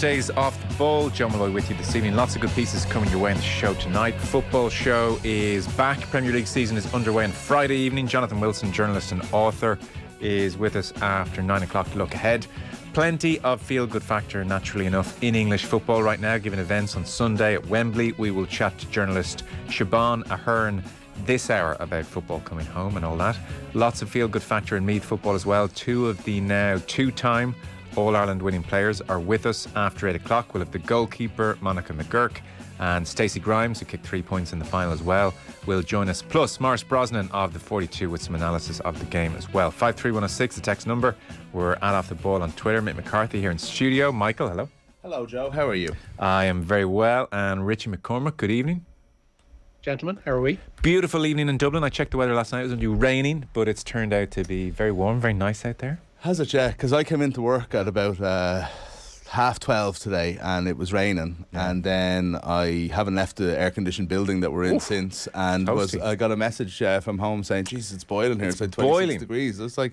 Days off the ball. Joe Malloy with you this evening. Lots of good pieces coming your way in the show tonight. Football show is back. Premier League season is underway on Friday evening. Jonathan Wilson, journalist and author, is with us after 9 o'clock to look ahead. Plenty of feel-good factor, naturally enough, in English football right now, given events on Sunday at Wembley. We will chat to journalist Siobhan Ahern this hour about football coming home and all that. Lots of feel-good factor in Meath football as well. Two of the now two-time All-Ireland winning players are with us after 8 o'clock. We'll have the goalkeeper, Monica McGurk, and Stacey Grimes, who kicked 3 points in the final as well, will join us. Plus, Maurice Brosnan of the 42 with some analysis of the game as well. 53106, the text number. We're at Off the Ball on Twitter. Mick McCarthy here in studio. Michael, hello. Hello, Joe. How are you? I am very well. And Richie McCormick, good evening. Gentlemen, how are we? Beautiful evening in Dublin. I checked the weather last night. It was only raining, but it's turned out to be very warm, very nice out there. Has it, yeah? Because I came into work at about 12:30 today and it was raining, and then I haven't left the air-conditioned building that we're in since, and I got a message from home saying, Jesus, it's boiling here. It's like 26 degrees. It's like,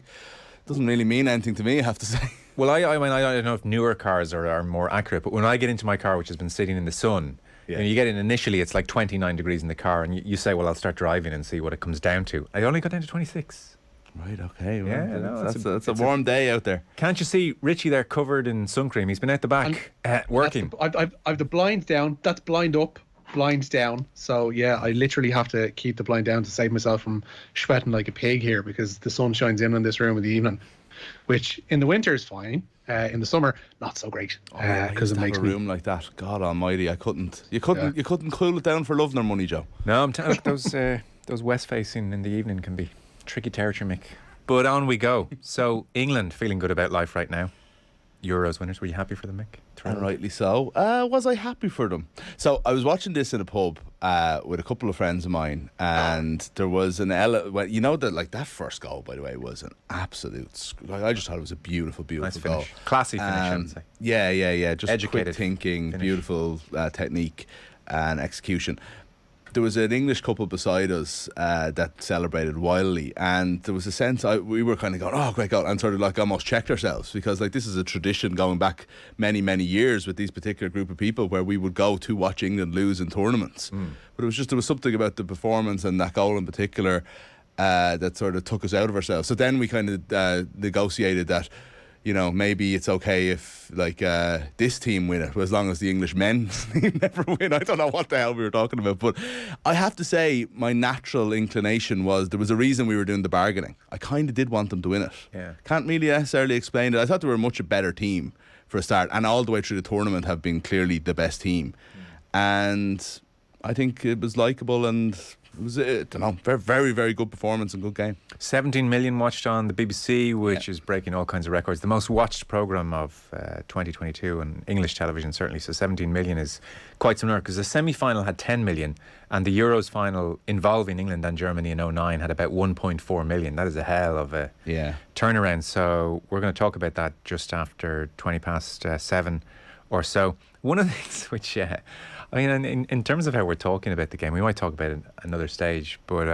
doesn't really mean anything to me, I have to say. Well, I mean, I don't know if newer cars are more accurate, but when I get into my car, which has been sitting in the sun, you get in initially, it's like 29 degrees in the car, and you say, well, I'll start driving and see what it comes down to. I only got down to 26. Right, okay. Yeah, no, that's a warm day out there. Can't you see Richie there covered in sun cream? He's been out the back working. I've the blind down. That's blind up, blind down. So, yeah, I literally have to keep the blind down to save myself from sweating like a pig here, because the sun shines in this room in the evening, which in the winter is fine. In the summer, not so great, because it makes a room like that. God Almighty, you couldn't cool it down for love nor money, Joe. No, I'm telling you, those west facing in the evening can be tricky territory, Mick. But on we go. So England feeling good about life right now. Euros winners. Were you happy for them, Mick? And rightly so. Was I happy for them? So I was watching this in a pub with a couple of friends of mine, and there was an well, you know that, like, that first goal, by the way, was an absolute. I just thought it was a beautiful nice goal, classy finish. I would say. Yeah. Just educated quick thinking, finish. Beautiful technique and execution. There was an English couple beside us that celebrated wildly, and there was a sense we were kind of going, oh, great goal, and sort of like almost checked ourselves, because like this is a tradition going back many years with these particular group of people where we would go to watch England lose in tournaments. But there was something about the performance and that goal in particular that sort of took us out of ourselves. So then we kind of negotiated that, you know, maybe it's okay if, like, this team win it, as long as the English men's team never win. I don't know what the hell we were talking about, but I have to say my natural inclination was there was a reason we were doing the bargaining. I kind of did want them to win it. Yeah. Can't really necessarily explain it. I thought they were a much better team for a start, and all the way through the tournament have been clearly the best team. And I think it was likeable, and it was very, very good performance and good game. 17 million watched on the BBC, which is breaking all kinds of records. The most watched programme of 2022 on English television, certainly. So 17 million is quite similar, because the semi-final had 10 million and the Euros final involving England and Germany in 2009 had about 1.4 million. That is a hell of a turnaround. So we're going to talk about that just after 7 or so. One of the things which... I mean, in terms of how we're talking about the game, we might talk about it at another stage, but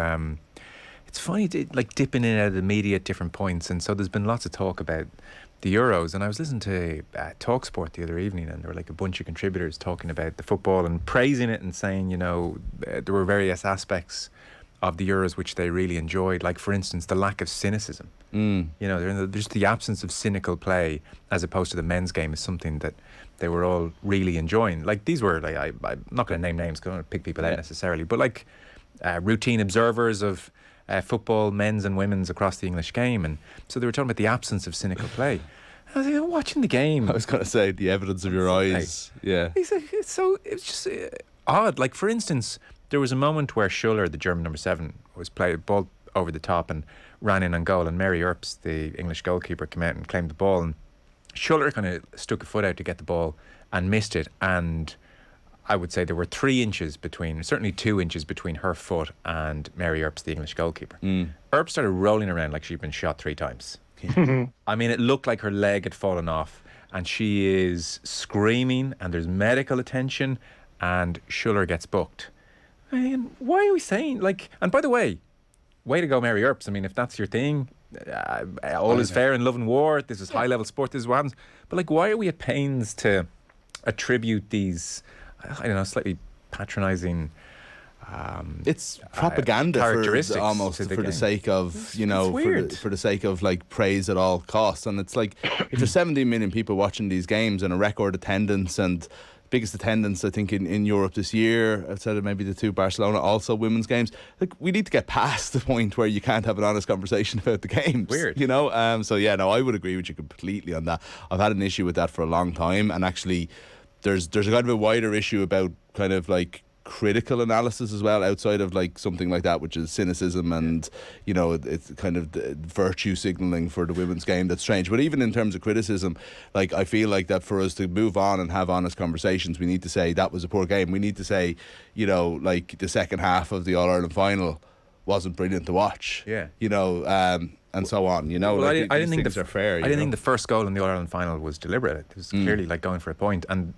it's funny, like, dipping in and out of the media at different points, and so there's been lots of talk about the Euros, and I was listening to TalkSport the other evening, and there were like a bunch of contributors talking about the football and praising it and saying, you know, there were various aspects of the Euros which they really enjoyed, like, for instance, the lack of cynicism. You know, just the absence of cynical play as opposed to the men's game is something that they were all really enjoying. Like, these were, like, I'm not going to name names because I don't want to pick people out necessarily, but like routine observers of football, men's and women's, across the English game. And so they were talking about the absence of cynical play. I was like, watching the game. I was going to say, the evidence of your eyes. Yeah. He's like, it was just odd. Like, for instance, there was a moment where Schuller, the German number 7, was played ball over the top and ran in on goal, and Mary Earps, the English goalkeeper, came out and claimed the ball, and Schuller kind of stuck a foot out to get the ball and missed it, and I would say there were 3 inches between, certainly 2 inches between her foot and Mary Earps, the English goalkeeper. Earps started rolling around like she'd been shot 3 times. I mean, it looked like her leg had fallen off, and she is screaming, and there's medical attention, and Schuller gets booked. I mean, why are we saying, like, and by the way to go, Mary Earps. I mean, if that's your thing, all is fair in love and war. This is high level sport. This is what happens. But, like, why are we at pains to attribute these, I don't know, slightly patronising. It's propaganda characteristics almost to the for the game. sake of, you know, weird. for the sake of like praise at all costs. And it's like, if there's 17 million people watching these games and a record attendance, and biggest attendance I think in Europe this year, outside of maybe the two Barcelona also women's games, like we need to get past the point where you can't have an honest conversation about the games. Weird. You know, so yeah, no, I would agree with you completely on that. I've had an issue with that for a long time, and actually there's a kind of a wider issue about kind of like critical analysis as well, outside of like something like that, which is cynicism and, you know, it's kind of the virtue signalling for the women's game that's strange. But even in terms of criticism, like I feel like that for us to move on and have honest conversations, we need to say that was a poor game. We need to say, you know, like the second half of the All-Ireland final wasn't brilliant to watch. Yeah. You know, and so on. You know, Well, like I didn't think things are fair. I didn't think the first goal in the All-Ireland final was deliberate. It was clearly like going for a point. And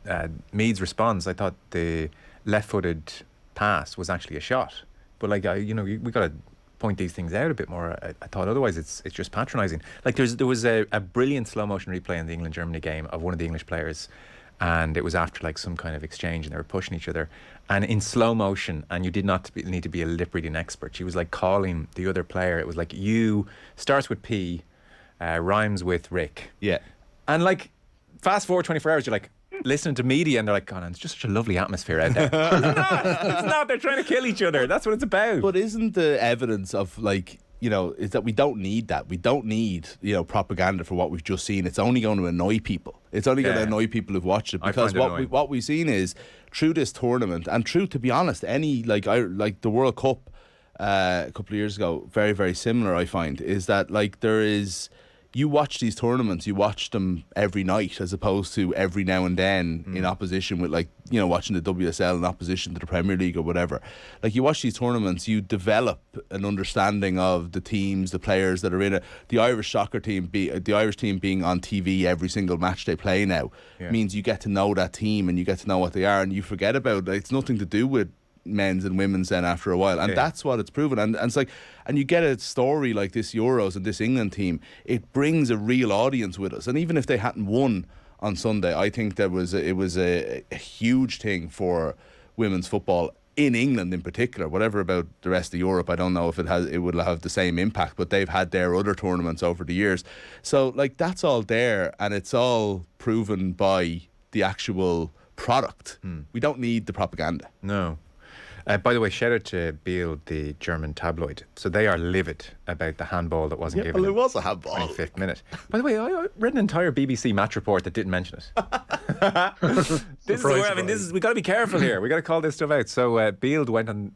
Meade's response, I thought the left-footed pass was actually a shot. But like, you know, we got to point these things out a bit more. I thought otherwise it's just patronising. Like there was a brilliant slow motion replay in the England-Germany game of one of the English players, and it was after like some kind of exchange and they were pushing each other, and in slow motion, and you did not need to be a lip reading expert. She was like calling the other player. It was like, you starts with P, rhymes with Rick. Yeah. And like fast forward 24 hours, you're like listening to media and they're like, God, it's just such a lovely atmosphere out there. It's not. They're trying to kill each other. That's what it's about. But isn't the evidence of like, you know, is that we don't need that. We don't need, you know, propaganda for what we've just seen. It's only going to annoy people. It's only going to annoy people who've watched it, because what we've seen is through this tournament, and through, to be honest, any like the World Cup a couple of years ago, very, very similar, I find, is that like there is, you watch these tournaments, you watch them every night as opposed to every now and then in opposition with, like, you know, watching the WSL in opposition to the Premier League or whatever. Like, you watch these tournaments, you develop an understanding of the teams, the players that are in it. The Irish soccer team, the Irish team being on TV every single match they play now means you get to know that team and you get to know what they are, and you forget about, it's nothing to do with men's and women's then after a while, and that's what it's proven. And it's like, and you get a story like this Euros and this England team, it brings a real audience with us. And even if they hadn't won on Sunday, I think it was a huge thing for women's football in England in particular. Whatever about the rest of Europe, I don't know if it would have the same impact, but they've had their other tournaments over the years. So like, that's all there, and it's all proven by the actual product. We don't need the propaganda. No. By the way, shout out to Bild, the German tabloid. So they are livid about the handball that wasn't given. Well, it in was a handball. 25th minute. By the way, I read an entire BBC match report that didn't mention it. This is where, I mean, we got to be careful here. We got to call this stuff out. So Bild went on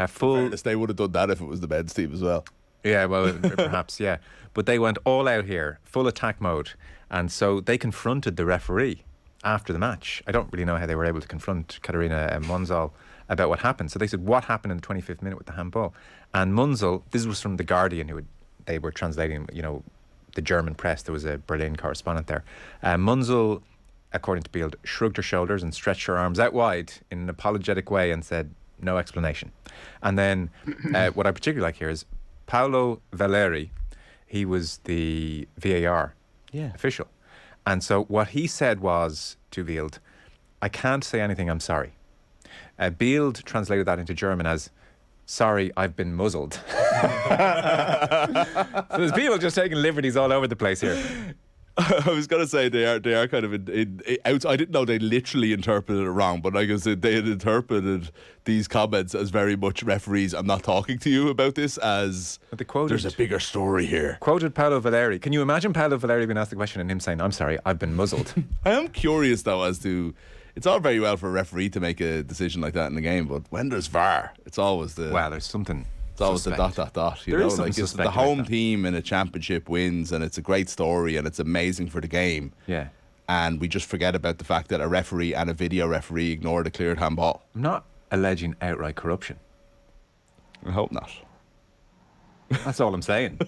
full. Fairness, they would have done that if it was the men's team as well. Yeah, well, perhaps, yeah. But they went all out here, full attack mode. And so they confronted the referee after the match. I don't really know how they were able to confront Katarina Munzel about what happened. So they said, what happened in the 25th minute with the handball? And Munzel, this was from The Guardian, they were translating, you know, the German press. There was a Berlin correspondent there. Munzel, according to Bild, shrugged her shoulders and stretched her arms out wide in an apologetic way and said, no explanation. And then what I particularly like here is Paolo Valeri. He was the VAR official. And so what he said was to Bild, I can't say anything, I'm sorry. Bild translated that into German as, sorry, I've been muzzled. So there's people just taking liberties all over the place here. I was going to say they are kind of I didn't know they literally interpreted it wrong, but like I said, they had interpreted these comments as very much referees, I'm not talking to you about this, as there's a bigger story here. Quoted Paolo Valeri. Can you imagine Paolo Valeri being asked the question and him saying, I'm sorry, I've been muzzled? I am curious though as to, it's all very well for a referee to make a decision like that in the game, but when there's VAR, it's always the... Well, there's something... It's always the ... You know, like it's the home team in a championship wins, and it's a great story, and it's amazing for the game. Yeah. And we just forget about the fact that a referee and a video referee ignored a cleared handball. I'm not alleging outright corruption. I hope not. That's all I'm saying.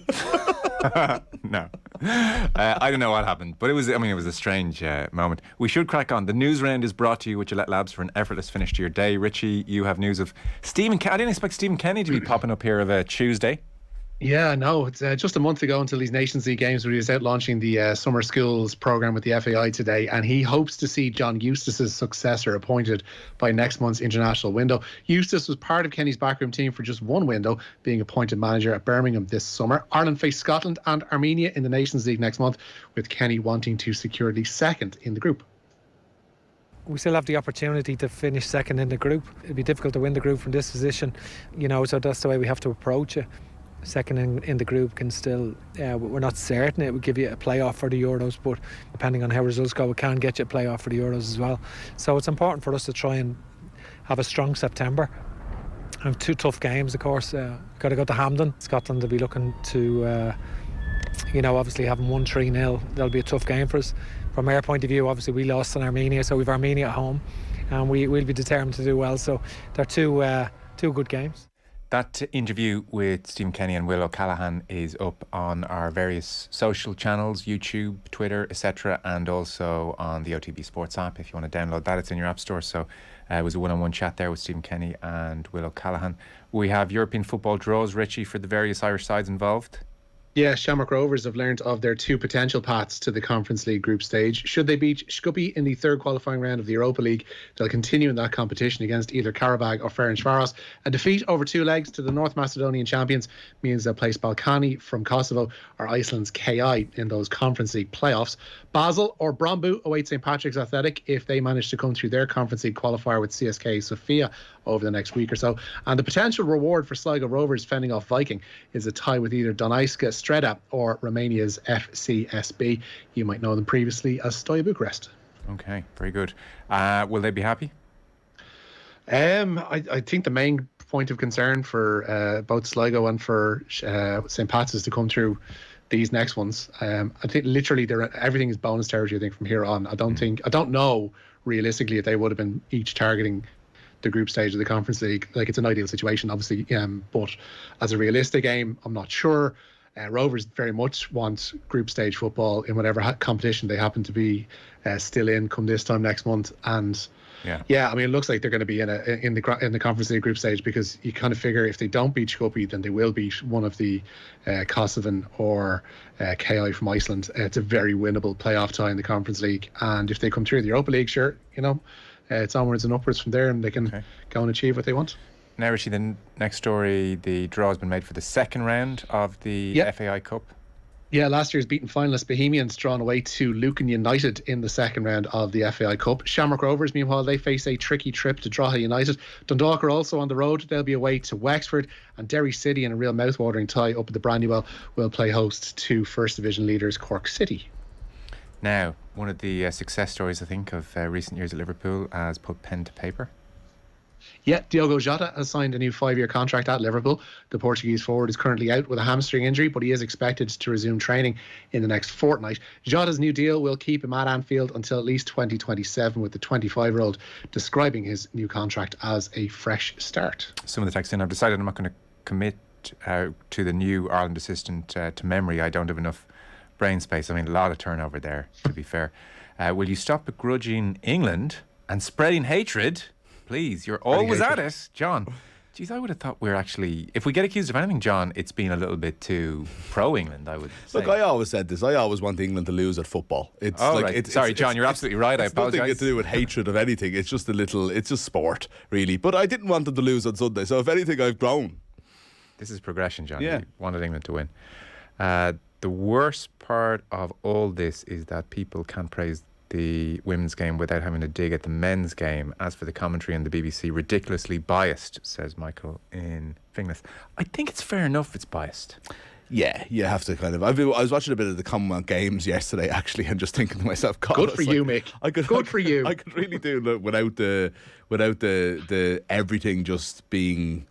No. I don't know what happened, but it was a strange moment. We should crack on. The Newsround is brought to you with Gillette Labs for an effortless finish to your day. Richie, you have news of Stephen I didn't expect Stephen Kenny to be popping up here of a Tuesday. Yeah, no, it's just a month ago until these Nations League games where he was out launching the summer schools program with the FAI today, and he hopes to see John Eustace's successor appointed by next month's international window. Eustace was part of Kenny's backroom team for just one window, being appointed manager at Birmingham this summer. Ireland face Scotland and Armenia in the Nations League next month, with Kenny wanting to secure the second in the group. We still have the opportunity to finish second in the group. It'd be difficult to win the group from this position, so that's the way we have to approach it. Second in the group can still, we're not certain it would give you a playoff for the Euros, but depending on how results go, it can get you a playoff for the Euros as well. So it's important for us to try and have a strong September. And 2 tough games, of course. Got to go to Hampden. Scotland will be looking to, obviously having won 3-0, that'll be a tough game for us. From our point of view, obviously we lost in Armenia, so we've Armenia at home, and we'll be determined to do well. So they're two good games. That interview with Stephen Kenny and Will O'Callaghan is up on our various social channels, YouTube, Twitter, etc., and also on the OTB Sports app. If you want to download that, it's in your app store. So it was a one-on-one chat there with Stephen Kenny and Will O'Callaghan. We have European football draws, Richie, for the various Irish sides involved. Yeah, Shamrock Rovers have learned of their 2 potential paths to the Conference League group stage. Should they beat Skopje in the 3rd qualifying round of the Europa League, they'll continue in that competition against either Karabag or Ferencvaros. A defeat over 2 legs to the North Macedonian champions means they'll place Balkani from Kosovo or Iceland's KI in those Conference League playoffs. Basel or Brombu await St Patrick's Athletic if they manage to come through their Conference League qualifier with CSK Sofia over the next week or so. And the potential reward for Sligo Rovers fending off Viking is a tie with either Donetsk Streda or Romania's FCSB. You might know them previously as Steaua Bucharest. Okay, very good. Will they be happy? I think the main point of concern for both Sligo and for St Pat's is to come through these next ones. I think literally everything is bonus territory, I think, from here on. I don't know realistically if they would have been each targeting the group stage of the Conference League. Like, it's an ideal situation, obviously, but as a realistic aim, I'm not sure. Rovers very much want group stage football in whatever competition they happen to be still in come this time next month. And yeah, I mean, it looks like they're going to be in the Conference League group stage, because you kind of figure if they don't beat Skopje, then they will beat one of the Kosovan or KI from Iceland. It's a very winnable playoff tie in the Conference League, and if they come through the Europa League, sure, it's onwards and upwards from there, and they can go and achieve what they want. Now, Richie, the next story, the draw has been made for the 2nd round of the FAI Cup. Yeah, last year's beaten finalists Bohemians drawn away to Lucan United in the 2nd round of the FAI Cup. Shamrock Rovers, meanwhile, they face a tricky trip to Drogheda United. Dundalk are also on the road. They'll be away to Wexford, and Derry City, in a real mouth-watering tie up at the Brandywell, will play host to First Division leaders Cork City. Now, one of the success stories, I think, of recent years at Liverpool has put pen to paper. Yeah, Diogo Jota has signed a new 5-year contract at Liverpool. The Portuguese forward is currently out with a hamstring injury, but he is expected to resume training in the next fortnight. Jota's new deal will keep him at Anfield until at least 2027, with the 25-year-old describing his new contract as a fresh start. Some of the text in, I've decided I'm not going to commit to the new Ireland assistant to memory. I don't have enough brain space. I mean, a lot of turnover there, to be fair. Will you stop begrudging England and spreading hatred? Please, you're always at it, John. Geez, I would have thought we're actually, if we get accused of anything, John, it's been a little bit too pro-England, I would say. Look, I always said this. I always want England to lose at football. It's Sorry, John, you're absolutely right. I apologise. It's nothing to do with hatred of anything. It's just it's just sport, really. But I didn't want them to lose on Sunday, so if anything, I've grown. This is progression, John. Yeah. You wanted England to win. The worst part of all this is that people can't praise the women's game without having to dig at the men's game. As for the commentary and the BBC, ridiculously biased, says Michael in Finglas. I think it's fair enough it's biased. Yeah, you have to kind of. I was watching a bit of the Commonwealth Games yesterday, actually, and just thinking to myself, God, good for you, Mick. Good for you. I could really do look without the everything just being,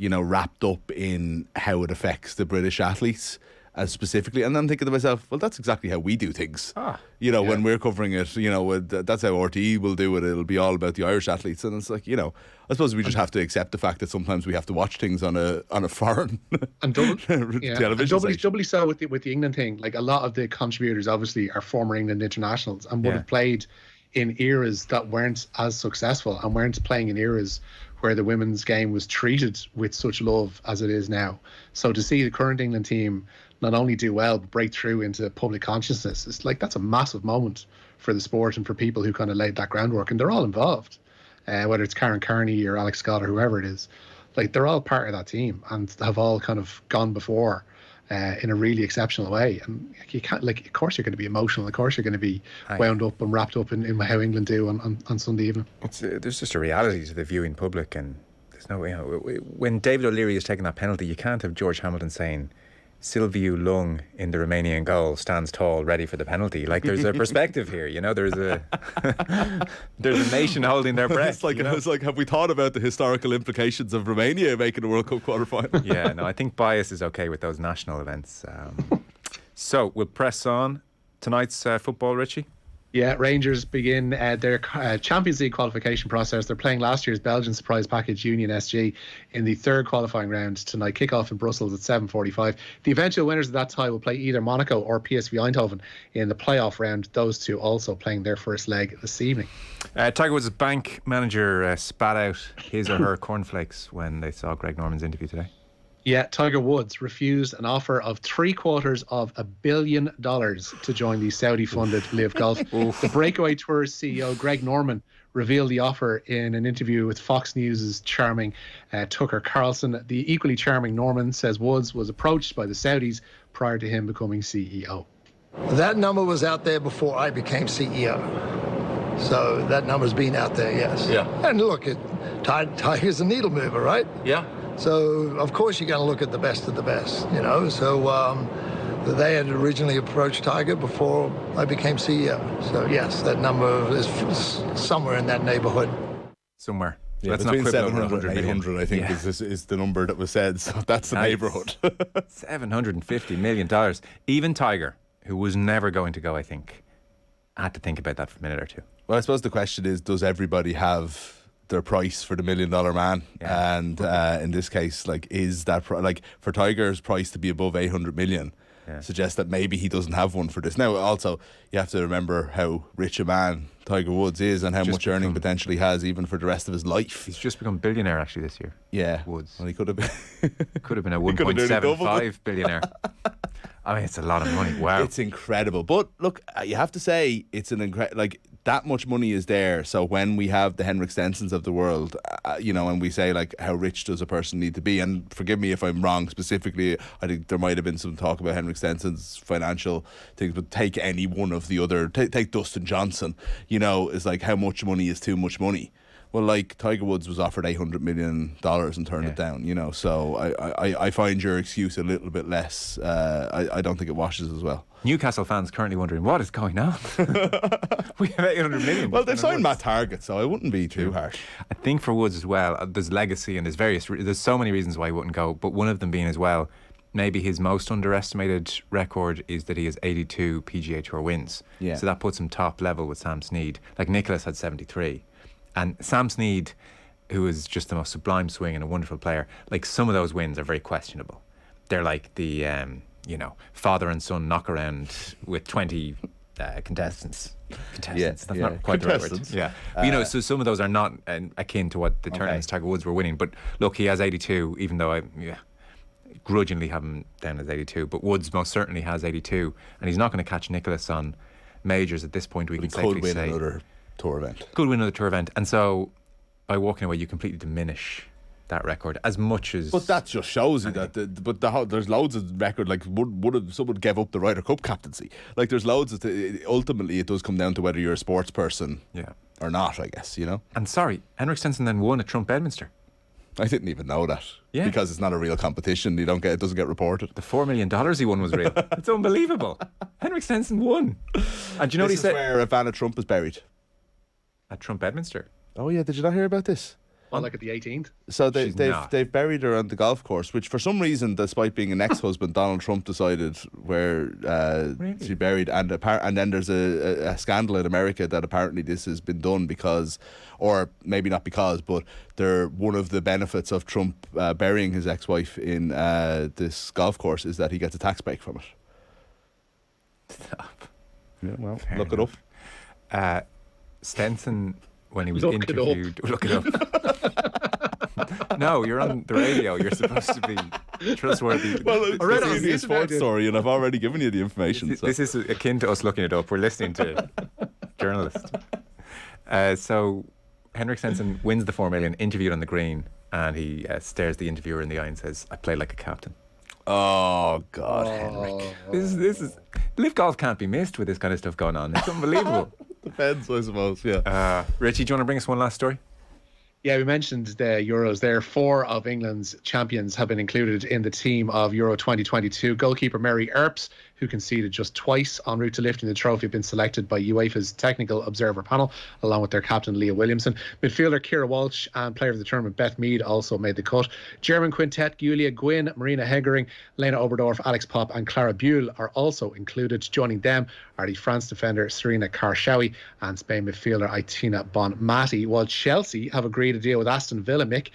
wrapped up in how it affects the British athletes. Specifically, and then thinking to myself, well, that's exactly how we do things. When we're covering it, that's how RTE will do it. It'll be all about the Irish athletes, and it's like, I suppose we just have to accept the fact that sometimes we have to watch things on a foreign and television. And doubly so with the England thing. Like, a lot of the contributors obviously are former England internationals and would have played in eras that weren't as successful and weren't playing in eras where the women's game was treated with such love as it is now. So to see the current England team not only do well but break through into public consciousness, it's like that's a massive moment for the sport and for people who kind of laid that groundwork, and they're all involved, whether it's Karen Carney or Alex Scott or whoever it is. Like, they're all part of that team and have all kind of gone before in a really exceptional way. And you can't, like, of course you're going to be emotional, of course you're going to be wound up and wrapped up in how England do on Sunday evening. There's just a reality to the viewing public, and there's no, when David O'Leary is taking that penalty, you can't have George Hamilton saying Sylviu Lung in the Romanian goal stands tall, ready for the penalty. Like, there's a perspective here, there's a there's a nation holding their breath. It's like, have we thought about the historical implications of Romania making a World Cup quarter-final? Yeah, no, I think bias is okay with those national events. So we'll press on. Tonight's football, Richie? Yeah, Rangers begin their Champions League qualification process. They're playing last year's Belgian surprise package Union SG in the third qualifying round tonight. Kick-off in Brussels at 7:45. The eventual winners of that tie will play either Monaco or PSV Eindhoven in the playoff round. Those two also playing their first leg this evening. Tiger Woods' bank manager spat out his or her cornflakes when they saw Greg Norman's interview today. Yeah, Tiger Woods refused an offer of $750 million to join the Saudi-funded Live Golf. The Breakaway Tour's CEO, Greg Norman, revealed the offer in an interview with Fox News' charming Tucker Carlson. The equally charming Norman says Woods was approached by the Saudis prior to him becoming CEO. That number was out there before I became CEO. So that number's been out there, yes. Yeah. And look, Tiger's a needle mover, right? Yeah. So, of course, you're going to look at the best of the best, So they had originally approached Tiger before I became CEO. So, yes, that number is somewhere in that neighborhood. Somewhere. Yeah, Let's between not 700 and 800, I think, is the number that was said. So that's the neighborhood. $750 million. Even Tiger, who was never going to go, I think, had to think about that for a minute or two. Well, I suppose the question is, does everybody have their price for the $1 million man? Yeah. And in this case, like, is that for Tiger's price to be above 800 million suggests that maybe he doesn't have one for this. Now, also, you have to remember how rich a man Tiger Woods is and how much earning potential he has even for the rest of his life. He's just become billionaire actually this year. Yeah, Woods. Well, he could have been could have been a 1.75 billionaire. I mean, it's a lot of money. Wow, it's incredible. But look, you have to say it's an that much money is there. So when we have the Henrik Stensons of the world, and we say, like, how rich does a person need to be? And forgive me if I'm wrong specifically. I think there might have been some talk about Henrik Stenson's financial things, but take any one of the other. Take Dustin Johnson. Is like, how much money is too much money? Well, like, Tiger Woods was offered $800 million and turned it down, so I find your excuse a little bit less. I don't think it washes as well. Newcastle fans currently wondering, what is going on? We have 800 million. Well, they've signed Matt Target, so I wouldn't be too harsh. I think for Woods as well, there's legacy and there's so many reasons why he wouldn't go, but one of them being as well, maybe his most underestimated record is that he has 82 PGA Tour wins. Yeah. So that puts him top level with Sam Snead. Like, Nicholas had 73. And Sam Snead, who is just the most sublime swing and a wonderful player, like, some of those wins are very questionable. They're like the, father and son knock around with 20 contestants. That's not quite the right word. Yeah. But, so some of those are not akin to what the tournaments Tiger Woods were winning. But look, he has 82, even though I grudgingly have him down as 82. But Woods most certainly has 82. And he's not going to catch Nicholas on majors at this point, we can safely say. Could win another tour event. Could win another tour event. And so by walking away, you completely diminish that record as much as. But that just shows you that. There's loads of record. Like, someone gave up the Ryder Cup captaincy. Like, there's loads of. Ultimately, it does come down to whether you're a sports person or not, I guess, And sorry, Henrik Stenson then won at Trump Bedminster. I didn't even know that. Yeah. Because it's not a real competition. It doesn't get reported. The $4 million he won was real. It's unbelievable. Henrik Stenson won. And do you know what he said? This is where Ivana Trump is buried. At Trump Bedminster. Oh yeah, did you not hear about this? Well, like at the 18th. So they've buried her on the golf course, which for some reason, despite being an ex-husband, Donald Trump decided where she buried, and then there's a scandal in America that apparently this has been done because, or maybe not because, but one of the benefits of Trump burying his ex-wife in this golf course is that he gets a tax break from it. Stop. Yeah, well, Fair look enough. it up. Stenson, when he was interviewed, look it up. No, you're on the radio. You're supposed to be trustworthy. Well, it's I read it on a the internet, sports dude. story, and I've already given you the information. So. This is akin to us looking it up. We're listening to journalists. So Henrik Stenson wins the 4 million, interviewed on the green, and he stares the interviewer in the eye and says, "I play like a captain." Oh God, Henrik. This is live golf can't be missed with this kind of stuff going on. It's unbelievable. Depends, I suppose. Yeah. Richie, do you want to bring us one last story? Yeah, we mentioned the Euros there. 4 of England's champions have been included in the team of Euro 2022. Goalkeeper Mary Earps, who conceded just twice en route to lifting the trophy, have been selected by UEFA's technical observer panel, along with their captain Leah Williamson. Midfielder Ciara Walsh and player of the tournament Beth Mead also made the cut. German quintet Julia Gwynn, Marina Hegering, Lena Oberdorf, Alex Pop and Clara Buell are also included. Joining them are the France defender Serena Karshawi and Spain midfielder Aitina Bonmati, while Chelsea have agreed a deal with Aston Villa, Mick,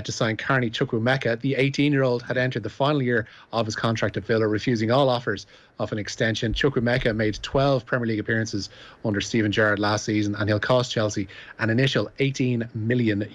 to sign Carney Chukwuemeka. The 18-year-old had entered the final year of his contract at Villa, refusing all offers of an extension. Chukwuemeka made 12 Premier League appearances under Steven Gerrard last season, and he'll cost Chelsea an initial €18 million.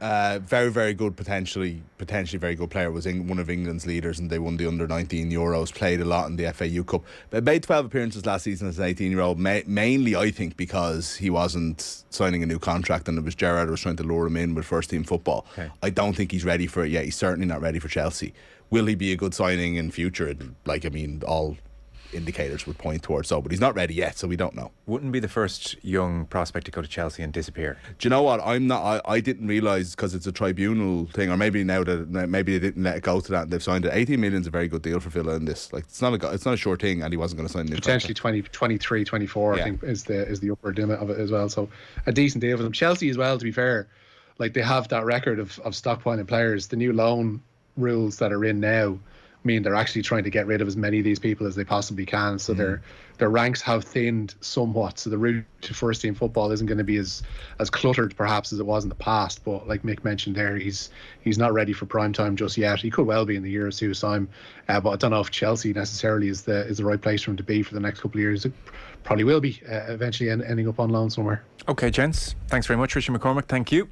Very, very good, potentially very good player. Was one of England's leaders, and they won the under-19 Euros. Played a lot in the FAU Cup. But made 12 appearances last season as an 18-year-old. Mainly, I think, because he wasn't signing a new contract, and it was Gerrard was trying to lure him in with first-team football. Okay. I don't think he's ready for it yet. He's certainly not ready for Chelsea. Will he be a good signing in future? All indicators would point towards so, but he's not ready yet, so we don't know. Wouldn't be the first young prospect to go to Chelsea and disappear. Do you know what? I didn't realise, because it's a tribunal thing, or maybe now that maybe they didn't let it go to that and they've signed it. 18 million is a very good deal for Villa in this. Like, it's not a short thing, and he wasn't going to sign a new potentially contract. 23, 24 I think is the upper limit of it as well. So a decent deal for them. Chelsea as well, to be fair, like, they have that record of stockpiling players. The new loan rules that are in now mean they're actually trying to get rid of as many of these people as they possibly can. So their ranks have thinned somewhat. So the route to first team football isn't going to be as cluttered perhaps as it was in the past. But like Mick mentioned there, he's not ready for prime time just yet. He could well be in the year or two's time, but I don't know if Chelsea necessarily is the right place for him to be for the next couple of years. It probably will be eventually ending up on loan somewhere. Okay, gents, thanks very much. Richie McCormick, thank you.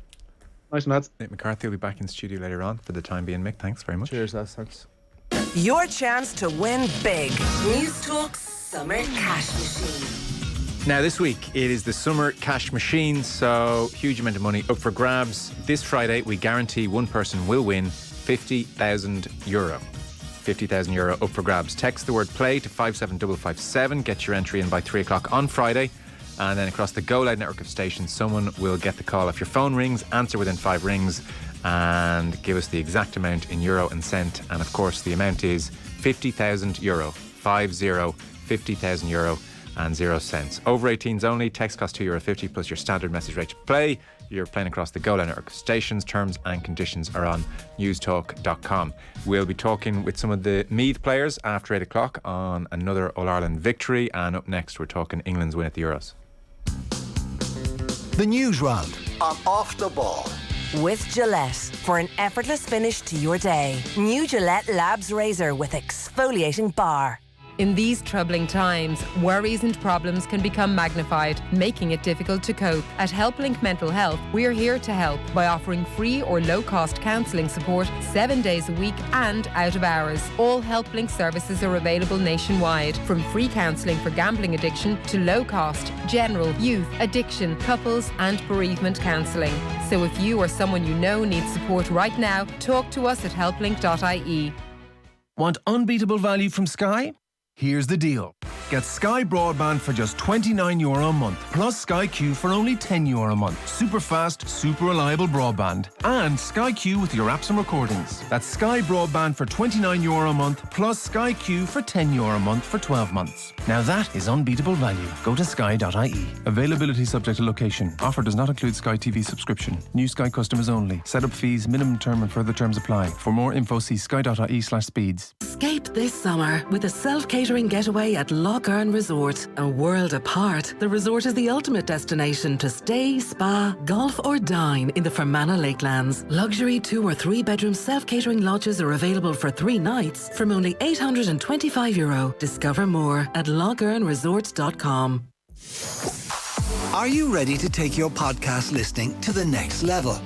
Nice one, lads. Nick McCarthy will be back in studio later on. For the time being, Mick, thanks very much. Cheers, lads. Thanks. Your chance to win big. News Talk Summer Cash Machine. Now, this week, it is the Summer Cash Machine, so huge amount of money up for grabs. This Friday, we guarantee one person will win €50,000. €50,000 up for grabs. Text the word play to 57557. Get your entry in by 3 o'clock on Friday. And then across the Go Loud network of stations, someone will get the call. If your phone rings, answer within 5 rings and give us the exact amount in euro and cent. And of course, the amount is €50,000. 50,000 euro and 0 cents. Over 18s only. Text cost €2.50 plus your standard message rate to play. You're playing across the Go Loud network of stations. Terms and conditions are on newstalk.com. We'll be talking with some of the Meath players after 8 o'clock on another All-Ireland victory. And up next, we're talking England's win at the Euros. The Newsround on Off the Ball. With Gillette, for an effortless finish to your day. New Gillette Labs Razor with exfoliating bar. In these troubling times, worries and problems can become magnified, making it difficult to cope. At HelpLink Mental Health, we're here to help by offering free or low-cost counselling support 7 days a week and out of hours. All HelpLink services are available nationwide, from free counselling for gambling addiction to low-cost, general, youth, addiction, couples and bereavement counselling. So if you or someone you know needs support right now, talk to us at helplink.ie. Want unbeatable value from Sky? Here's the deal. Get Sky Broadband for just €29 a month, plus Sky Q for only €10 a month. Super fast, super reliable broadband. And Sky Q with your apps and recordings. That's Sky Broadband for €29 a month, plus Sky Q for €10 a month for 12 months. Now that is unbeatable value. Go to sky.ie. Availability subject to location. Offer does not include Sky TV subscription. New Sky customers only. Setup fees, minimum term and further terms apply. For more info, see sky.ie/speeds. Escape this summer with a self-catering getaway at Lough Erne Resort. A world apart, the resort is the ultimate destination to stay, spa, golf or dine in the Fermanagh Lakelands. Luxury 2 or 3 bedroom self-catering lodges are available for 3 nights from only €825. Discover more at loughernresorts.com. Are you ready to take your podcast listening to the next level?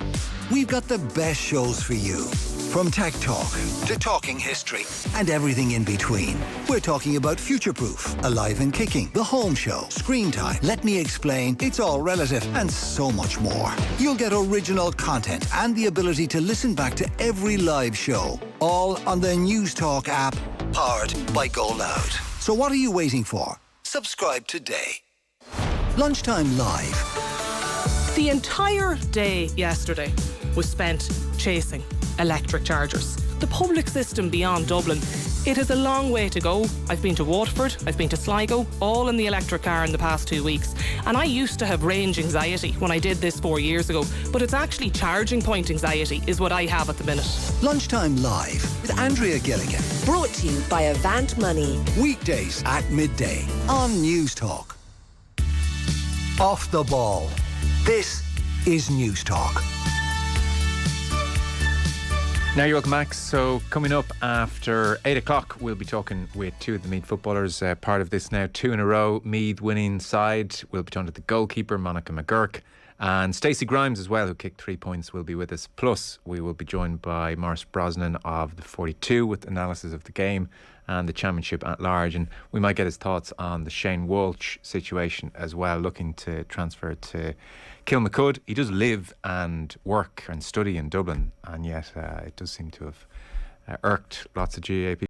we've got the best shows for you. From Tech Talk to Talking History and everything in between. We're talking about Future Proof, Alive and Kicking, The Home Show, Screen Time, Let Me Explain, It's All Relative, and so much more. You'll get original content and the ability to listen back to every live show, all on the News Talk app, powered by Go Loud. So what are you waiting for? Subscribe today. Lunchtime Live. The entire day yesterday was spent chasing electric chargers. The public system beyond Dublin, it is a long way to go. I've been to Waterford, I've been to Sligo, all in the electric car in the past 2 weeks. And I used to have range anxiety when I did this 4 years ago, but it's actually charging point anxiety is what I have at the minute. Lunchtime Live with Andrea Gilligan. Brought to you by Avant Money. Weekdays at midday on News Talk. Off the ball. This is News Talk. Now you're welcome back. So coming up after 8 o'clock, we'll be talking with two of the Meath footballers. Part of this now, 2 in a row, Meath winning side. We'll be talking to the goalkeeper, Monica McGurk, and Stacey Grimes as well, who kicked 3 points, will be with us. Plus, we will be joined by Maurice Brosnan of the 42 with analysis of the game and the championship at large. And we might get his thoughts on the Shane Walsh situation as well, looking to transfer to Kilmacud. He does live and work and study in Dublin, and yet it does seem to have irked lots of GAA people.